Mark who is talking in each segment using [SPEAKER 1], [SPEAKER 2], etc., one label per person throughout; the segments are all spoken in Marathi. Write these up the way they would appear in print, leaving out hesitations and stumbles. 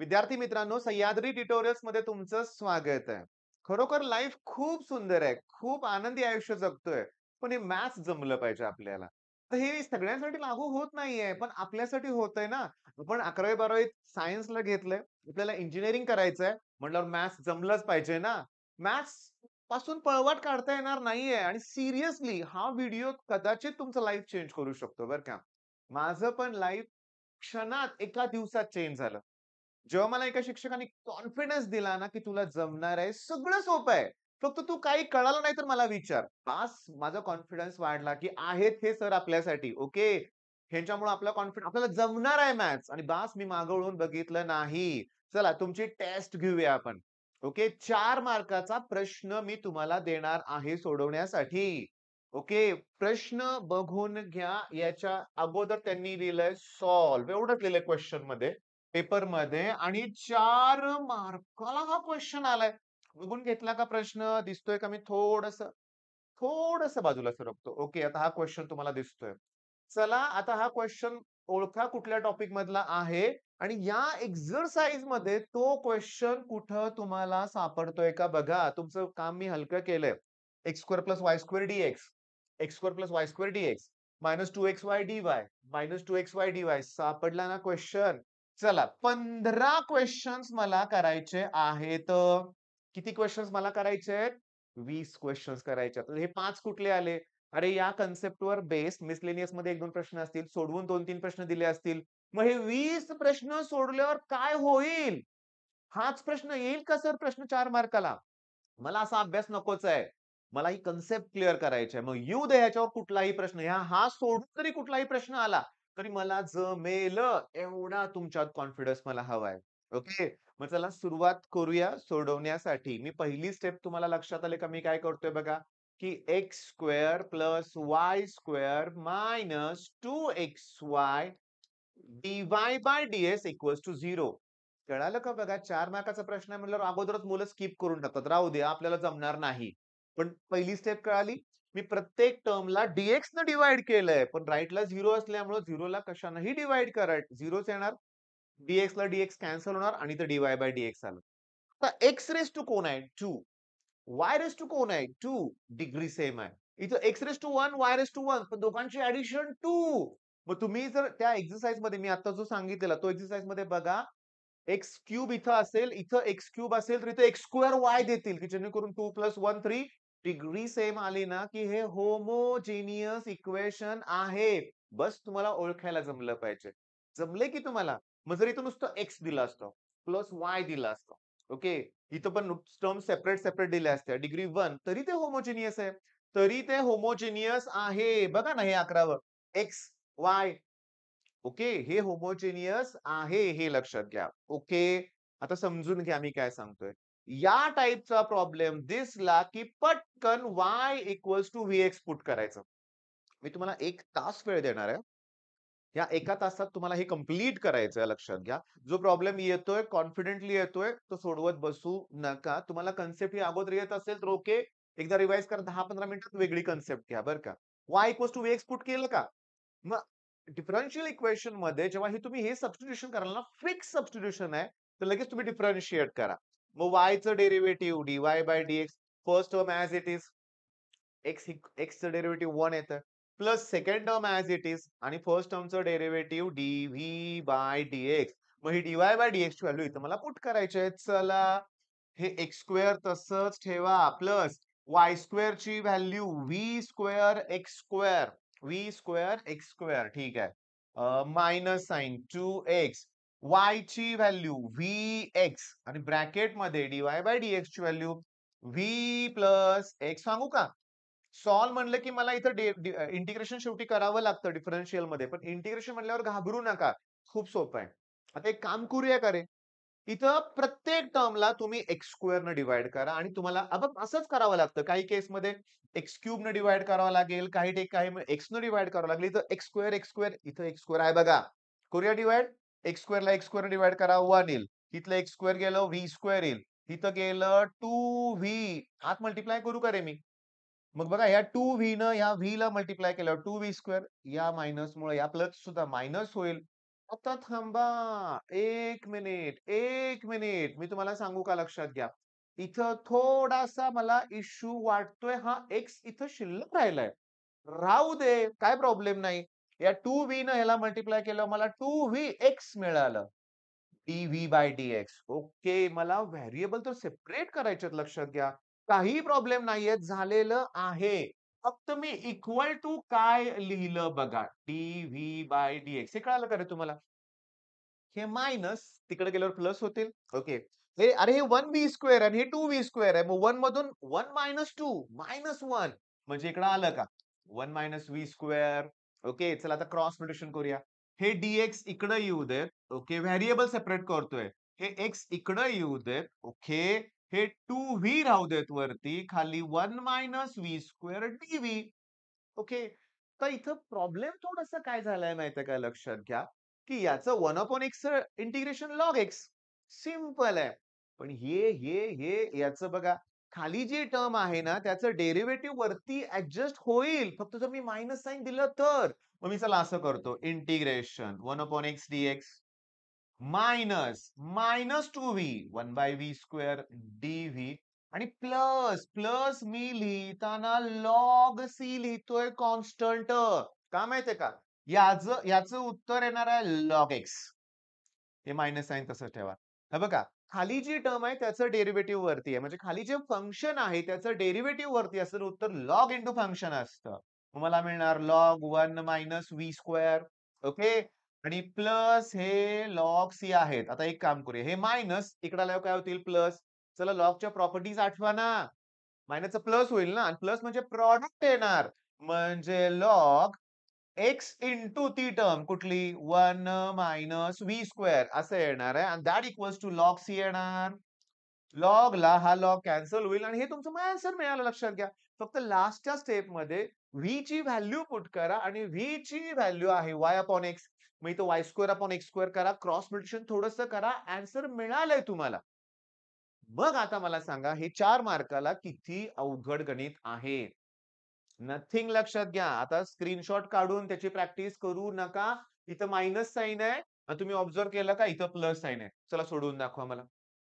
[SPEAKER 1] विद्यार्थी मित्रांनो, सह्याद्री ट्युटोरियल्स मध्ये तुमचं स्वागत आहे. खरोखर लाईफ खूप सुंदर आहे. खूप आनंदी आयुष्य जगतोय. पण हे मॅथ्स जमलं पाहिजे आपल्याला. तर हे सगळ्यांसाठी लागू होत नाहीये, पण आपल्यासाठी होतंय ना. आपण 11वी-12वीत सायन्सला घेतलंय. आपल्याला इंजिनिअरिंग करायचंय. म्हटल्यावर मॅथ्स जमलंच पाहिजे ना. मॅथ्स पासून पळवाट काढता येणार नाहीये आणि सिरियसली हा व्हिडिओ कदाचित तुमचं लाईफ चेंज करू शकतो बरं का. माझं पण लाईफ क्षणात एका दिवसात चेंज झालं. जेव्हा मला एका शिक्षकाने कॉन्फिडन्स दिला ना, की तुला जमणार आहे, सगळं सोपं आहे. फक्त तू काही कळालं नाही तर मला विचार. बास माझा कॉन्फिडन्स वाढला, की आहेत हे सर आपल्यासाठी. ओके. ह्यांच्यामुळे आपल्याला जमणार आहे मॅथ्स आणि बास मी मागे वळून बघितलं नाही. चला तुमची टेस्ट घेऊया आपण. ओके. 4 मार्काचा प्रश्न मी तुम्हाला देणार आहे सोडवण्यासाठी. ओके. प्रश्न बघून घ्या. याच्या अगोदर त्यांनी लिहिलंय सॉल्व्ह एवढंच लिहिलंय क्वेश्चनमध्ये. पेपरमध्ये आणि 4 मार्काला हा क्वेश्चन आलाय. बघून घेतला का प्रश्न? दिसतोय का? मी थोडंसं बाजूला सरकतो. ओके, आता हा क्वेश्चन तुम्हाला दिसतोय. चला आता हा क्वेश्चन ओळखा कुठल्या टॉपिक मधला आहे आणि या एक्सरसाइजमध्ये तो क्वेश्चन कुठं तुम्हाला सापडतोय का बघा. तुमचं काम मी हलकं केलंय. X square plus y square dx, x square plus y square dx, minus 2xy dy, minus 2xy dy सापडला ना क्वेश्चन? चला 15 क्वेश्चन्स मला करायचे आहेत. किती क्वेश्चन्स मला करायचे आहेत? 20 क्वेश्चन्स करायचे आहेत. हे 5 कुठले आले? अरे या कन्सेप्टवर बेस मिसलेनियस मध्ये 1-2 प्रश्न असतील, सोडवून 2-3 प्रश्न दिले असतील. मग हे 20 प्रश्न सोडल्यावर काय होईल? हाच प्रश्न येईल का सर प्रश्न 4 मार्काला? मला असा अभ्यास नकोच आहे. मला ही कन्सेप्ट क्लिअर करायची आहे. मग येऊ दे ह्याच्यावर कुठलाही प्रश्न. हा सोडून जरी कुठलाही प्रश्न आला, तरी मला जमेल एवढा तुमच्यात कॉन्फिडन्स मला हवाय. ओके. मग चला सुरुवात करूया सोडवण्यासाठी. मी पहिली स्टेप तुम्हाला लक्षात आले का मी काय करतोय बघा, की x square plus y square minus 2xy dy by dx equals to 0. कळालं का बघा? 4 मार्काचा प्रश्न आहे म्हटल्यावर अगोदरच मुलं स्किप करून टाकतात. राहू दे आपल्याला जमणार नाही. पण पहिली स्टेप कळाली. मी प्रत्येक टर्मला dx न डिव्हाईड केलंय. पण राइटला 0 असल्यामुळे 0 ला कशानेही डिव्हाईड करा. 0च येणार. dx ला dx कॅन्सल होणार आणि इथं dy बाय dx आलं. आता x रेज टू कोण आहे? 2. y रेज टू कोण आहे? 2. डिग्री सेम आहे. इथं x raise to 1, y raise to 1. पण दोघांची ॲडिशन 2. मग तुम्ही जर त्या एक्सरसाइजमध्ये मी आता जो सांगितलेला तो एक्सरसाइजमध्ये बघा, एक्स क्यूब इथं असेल, इथं एक्स क्यूब असेल, तर इथं एक्स स्क्वेअर वाय देतील, की जेणेकरून 2 प्लस 1 3 डिग्री सेम आली ना, की हे होमोजिनियस इक्वेशन आहे. बस तुम्हाला ओळखायला जमलं पाहिजे. जमले की तुम्हाला? मग जर इथं नुसतं एक्स दिलं असतं, प्लस वाय दिलं असतं. ओके. इथं पण टर्म सेपरेट सेपरेट दिल्या असत्या. डिग्री 1 तरी ते होमोजिनियस आहे. तरी ते होमोजिनियस आहे. बघा ना हे 11व. X, y okay. हे होमोजेनियस आहे हे लक्षात घ्या. ओके. आता समजून घ्या मी काय सांगतोय. या टाइपचा प्रॉब्लेम दिसला की पटकन y equals to vx put करायचं. मी तुम्हाला 1 तास वेळ देणार आहे. या एका तासात तुम्हाला हे कंप्लीट करायचं आहे लक्षात घ्या. जो प्रॉब्लेम येतोय कॉन्फिडेंटली येतोय तो सोडवत बसू नका. तुम्हाला कन्सेप्ट ही अगोदर येत असेल तर ओके. एकदा रिवाइज करा 10-15 मिनिटात वेगळी कन्सेप्ट घ्या बरं का. y equals to vx put केलं का? मग डिफरन्शियल इक्वेशन मध्ये जेव्हा हे सबस्टिट्यूशन कराल ना, फिक्स सबस्टिट्यूशन आहे, तर लगेच तुम्ही डिफरन्शिएट करा. मग y चं derivative dy by dx first term as it is एक्सचं डेरिव्हेटिव्ह 1 येतं. Plus second term as it is आणि फर्स्ट टर्मचं डेरिव्हेटिव्ह dv बाय dx. मग ही dy बाय dx ची व्हॅल्यू इथं मला पुट करायची आहे. चला, हे एक्स स्क्वेअर तसंच ठेवा प्लस वाय स्क्वेअर ची value V square x square V square x square ठीक आहे. मायनस साइन 2x y ची व्हॅल्यू व्ही एक्स आणि ब्रॅकेट मध्ये dy बाय dx ची व्हॅल्यू व्ही प्लस एक्स. सांगू का? सॉल्व्ह म्हणलं की मला इथं इंटिग्रेशन शेवटी करावं लागतं डिफरन्शियल मध्ये. पण इंटिग्रेशन म्हणल्यावर घाबरू नका. खूप सोपं आहे. आता एक काम करूया का रे? इथं प्रत्येक टर्मला तुम्ही एक्स स्क्वेअर न डिव्हाइड करा आणि तुम्हाला असंच करावं लागतं. काही केसमध्ये एक्स क्यूब न डिव्हाइड करावं लागेल, काही एक्स न डिव्हाइड करावं लागेल. इथं एक्स स्क्वेअर इथं एक्स स्क्वेअर आहे बघा. करूया डिव्हाइड. एक्स स्क्वेअरला एक्स स्क्वेअर डिव्हाइड करा 1 येईल. इथलं एक्स स्क्वेअर गेलं व्ही स्क्वेअर येईल. इथं गेलं 2v. आत मल्टिप्लाय करू का रे मी? मग बघा या 2v न या v ला मल्टिप्लाय केल्यावर 2v स्क्वेअर या मायनसमुळे या प्लस सुद्धा मायनस होईल. आता थांबा. 1 मिनिट. मी तुम्हाला सांगू का लक्षात घ्या. इथं थोडासा मला इश्यू वाटतोय. हा एक्स इथं शिल्लक राहिलाय. राहू दे, काय प्रॉब्लेम नाही. या 2v न ह्याला मल्टिप्लाय केल्यावर मला 2vx मिळालं. dv/dx. ओके. मला व्हेरिएबल तर सेपरेट करायचेत लक्षात घ्या. काही प्रॉब्लेम नाहीये. झालेलं आहे. फक्त मी इक्वल टू काय लिहिलं बघा. dv/dx. हे कळालं का रे तुम्हाला? हे मायनस तिकडे गेल्यावर प्लस होतील. ओके. अरे हे 1v² आणि हे 2v² आहे. मग 1 मधून 1 मायनस 2 मायनस 1 म्हणजे इकडे आलं का? 1 मायनस v². ओके. चला आता क्रॉस मल्टिप्लिकेशन करूया. हे dx इकडे येऊ देत. ओके. व्हेरिएबल सेपरेट करतोय. हे x इकडे येऊ देत. ओके. हे 2v राहू देत वरती. खाली 1 मायनस v² dv. ओके. तर इथं प्रॉब्लेम थोडंसं काय झालंय माहितीये का लक्षात घ्या, की याचं 1/x चं इंटिग्रेशन लॉग एक्स. सिंपल आहे. पण हे याचं बघा, खाली जी टर्म आहे ना, त्याचं डेरिव्हेटिव्ह वरती ॲडजस्ट होईल. फक्त जर मी मायनस साइन दिलं तर. मग मी चला असं करतो integration 1/x dx minus 2v 1/v² dv आणि प्लस मी लिहिताना लॉग सी लिहितोय कॉन्स्टंट. का माहितीये का? याचं उत्तर येणार आहे लॉग एक्स. हे मायनस साइन तसंच ठेवा. हे बघा, खाली जी टर्म आहे त्याचं डेरिव्हेटिव्ह वरती आहे. म्हणजे खाली जे फंक्शन आहे त्याचं डेरिव्हेटिव्ह वरती असतं उत्तर लॉग इंटू फंक्शन असतं. मग मला मिळणार लॉग 1 मायनस v². ओके. आणि प्लस हे लॉग सी आहेत. आता एक काम करूया. हे मायनस इकडे आल्यावर काय होतील प्लस. चला लॉगच्या प्रॉपर्टीज आठवा ना. मायनसचा प्लस होईल ना आणि प्लस म्हणजे प्रॉडक्ट येणार. म्हणजे लॉग एक्स इंटू ती टर्म कुठली 1 मायनस v² असं येणार आहे आणि that equals to log C येणार. लॉगला हा लॉग कॅन्सल होईल आणि हे तुमचं मग आन्सर मिळालं लक्षात घ्या. फक्त लास्टच्या स्टेपमध्ये व्ही ची व्हॅल्यू पुट करा आणि व्ही ची व्हॅल्यू आहे y/x. मग इथं y² करा. क्रॉस मल्टिप्लिकेशन थोडंसं करा. आन्सर मिळालंय तुम्हाला. मग आता मला सांगा हे 4 मार्काला किती अवघड गणित आहे? नथिंग लक्षात घ्या. आता स्क्रीनशॉट काढून त्याची प्रॅक्टिस करू नका. इथं मायनस साइन आहे आणि तुम्ही ऑब्झर्व्ह केलं का इथं प्लस साइन आहे. चला सोडवून दाखवा मला.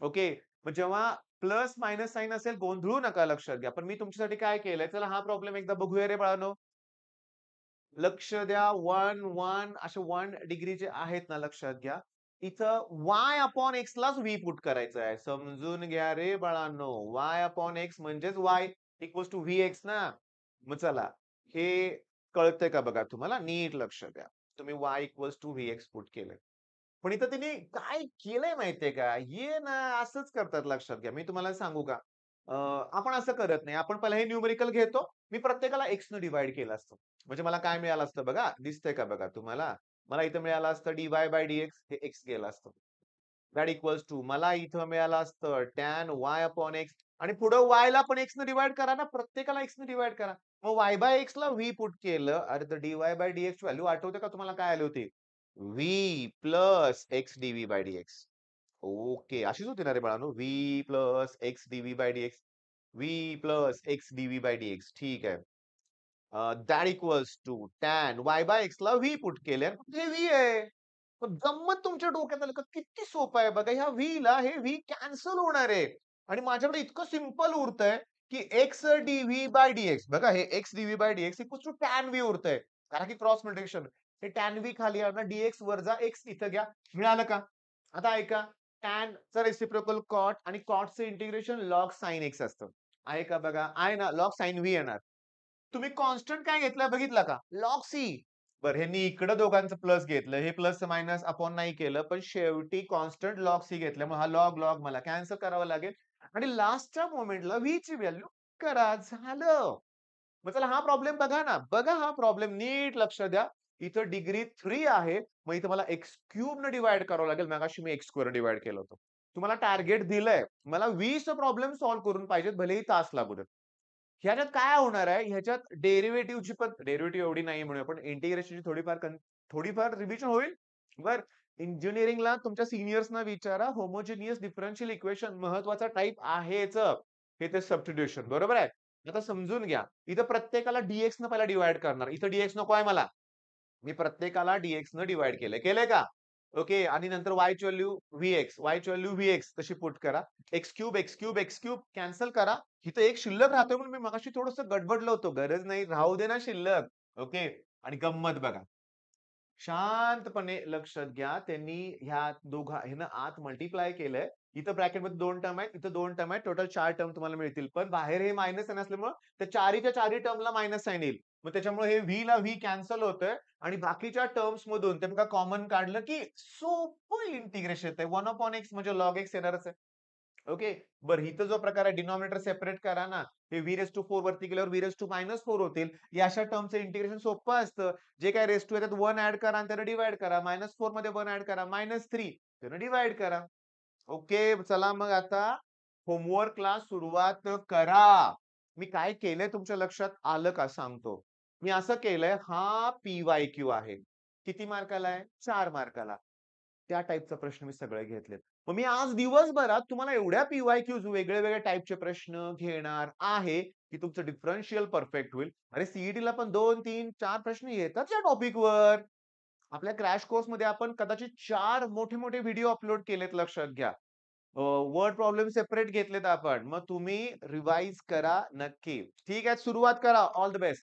[SPEAKER 1] ओके. मग जेव्हा प्लस मायनस साइन असेल गोंधळू नका लक्षात घ्या. पण मी तुमच्यासाठी काय केलंय चला हा प्रॉब्लेम एकदा बघूया रे बाळांनो. लक्ष द्या 1 असे 1 डिग्रीचे आहेत ना लक्षात घ्या. इथं y/x लाच v पुट करायचं आहे. समजून घ्या रे बाळांनो. y/x म्हणजेच y इक्वल्स टू vx ना. मग चला हे कळतंय का बघा तुम्हाला? नीट लक्ष द्या. तुम्ही y equals to vx put केलंय. पण इथं त्यांनी काय केलंय माहितीये का? हे ना असंच करतात लक्षात घ्या. मी तुम्हाला सांगू का? आपण असं करत नाही. आपण पहिला हे न्यूमेरिकल घेतो. मी प्रत्येकाला x न डिव्हाईड केलं असतं. म्हणजे मला काय मिळालं असतं बघा, दिसतंय का बघा तुम्हाला? मला इथं मिळालं असतं dy/dx हे x गेलं असतं. दॅट इक्वल्स टू मला इथं मिळालं असतं टॅन y/x आणि पुढं y ला पण x न डिव्हाईड करा ना, प्रत्येकाला x न डिव्हाईड करा. मग y/x ला v पुट केलं. अरे तर dy/dx ची व्हॅल्यू आठवते का तुम्हाला काय आली होती? v plus x dv/dx. Okay. अशीच होती ना रे बाळांनो? v plus x dv/dx. v plus x dv/dx. ठीक आहे. That equals to tan y/x ला v पुट केले. हे v आहे. मग गंमत तुमच्या डोक्यात आलं का? किती सोपं आहे बघा. ह्या v ला हे v कॅन्सल होणार आहे. आणि माझ्याकडे इतकं सिंपल उरतंय, की x dv/dx बघा हे x dv/dx equals to tan v उरतंय. कारण की क्रॉस मल्टिप्लिकेशन. हे टॅन v खाली आणा dx वर जा x इथं घ्या. मिळालं का? आता ऐका. टॅन चा रेसिप्रोकल कॉट आणि कॉटचं इंटिग्रेशन लॉग साइन x असतं. आहे का बघा? आहे ना. लॉग साइन v येणार. तुम्ही कॉन्स्टंट काय घेतलाय बघितला का? Log C. बरं ह्यांनी इकडं दोघांचं प्लस घेतलं. हे प्लस मायनस अपॉन नाही केलं. पण शेवटी कॉन्स्टंट लॉग सी घेतल्यामुळे हा लॉग मला कॅन्सल करावा लागेल. आणि लास्टच्या मोमेंटला व्ही ची व्हॅल्यू करा. झालं. मग चला हा प्रॉब्लेम बघा ना. बघा हा प्रॉब्लेम नीट लक्ष द्या. इथं डिग्री 3 आहे. मग इथं मला x³ ने डिव्हाईड करावं लागेल. मगाशी मी x² डिव्हाईड केलं होतं. तुम्हाला टार्गेट दिलंय. मला 20 प्रॉब्लेम सॉल्व्ह करून पाहिजेत भलेही तास लागू देत. ह्याच्यात काय होणार आहे? ह्याच्यात डेरिव्हेटिव्हची पण डेरिव्हेटिव्ह एवढी नाही म्हणूया, पण इंटिग्रेशनची थोडीफार रिव्हिजन होईल. बरं. इंजिनिअरिंगला तुमच्या सीनियर्सना विचारा होमोजिनियस डिफरन्शियल इक्वेशन महत्वाचा टाइप आहेच. हे ते सबस्टिट्यूशन बरोबर आहे. आता समजून घ्या. इथं प्रत्येकाला dx न पहिला डिव्हाईड करणार. इथं dx नको आहे मला. मी प्रत्येकाला dx न डिव्हाईड केलंय. केलंय का? ओके. आणि नंतर वायची व्हॅल्यू व्हीएक्स, वायची व्हॅल्यू व्हीएक्स तशी पुट करा. X cube, x cube, x cube cancel करा. इथं एक शिल्लक राहतोय म्हणून मी मगाशी थोडंसं गडबडलो होतो. गरज नाही, राहू दे ना शिल्लक. ओके. आणि गंमत बघा. शांतपणे लक्षात घ्या. त्यांनी ह्या ह्यानं आत मल्टिप्लाय केलंय. इथं ब्रॅकेटमध्ये 2 टर्म आहेत, इथं 2 टर्म आहेत. टोटल 4 टर्म तुम्हाला मिळतील. पण बाहेर हे मायनस साइन असल्यामुळं त्या चारीच्या चारी टर्मला मायनस साइन येईल. मग त्याच्यामुळे हे व्ही ला व्ही कॅन्सल होतंय आणि बाकीच्या टर्म्स मधून ते बघा कॉमन काढलं, की सोपं इंटिग्रेशन येतंय. 1/x म्हणजे लॉग एक्स येणारच आहे. ओके. बरं इथं जो प्रकार आहे डिनॉमिनेटर सेपरेट करा ना. हे व्ही रेज टू 4 वरती गेल्यावर व्ही रेज टू -4 होतील. या अशा टर्मचं इंटिग्रेशन सोपं असतं. जे काही रेस टू येतात 1 ॲड करा आणि त्याला डिव्हाईड करा. -4 मध्ये 1 ॲड करा. -3 त्यानं डिव्हाईड करा. ओके. चला मग आता होमवर्कला सुरुवात करा. मी काय केलंय तुमच्या लक्षात आलं का सांगतो. मी असं केलंय हा पी-वाय-क्यू आहे. किती मार्काला आहे? 4 मार्काला. त्या टाइपचा प्रश्न मी सगळे घेतलेत. मग मी आज दिवसभरात तुम्हाला एवढ्या पी-वाय-क्यूज वेगळ्या-वेगळ्या टाइपचे प्रश्न घेणार आहे, की तुमचं डिफरन्शियल परफेक्ट होईल. अरे सी पण 2, 3, 4 प्रश्न येतात या टॉपिकवर. आपल्या क्रॅश कोर्समध्ये आपण कदाचित 4 मोठे-मोठे व्हिडिओ अपलोड केलेत लक्षात घ्या. वर्ड प्रॉब्लेम सेपरेट घेतलेत आपण. मग तुम्ही रिवाईज करा नक्की. ठीक आहे, सुरुवात करा. All the best.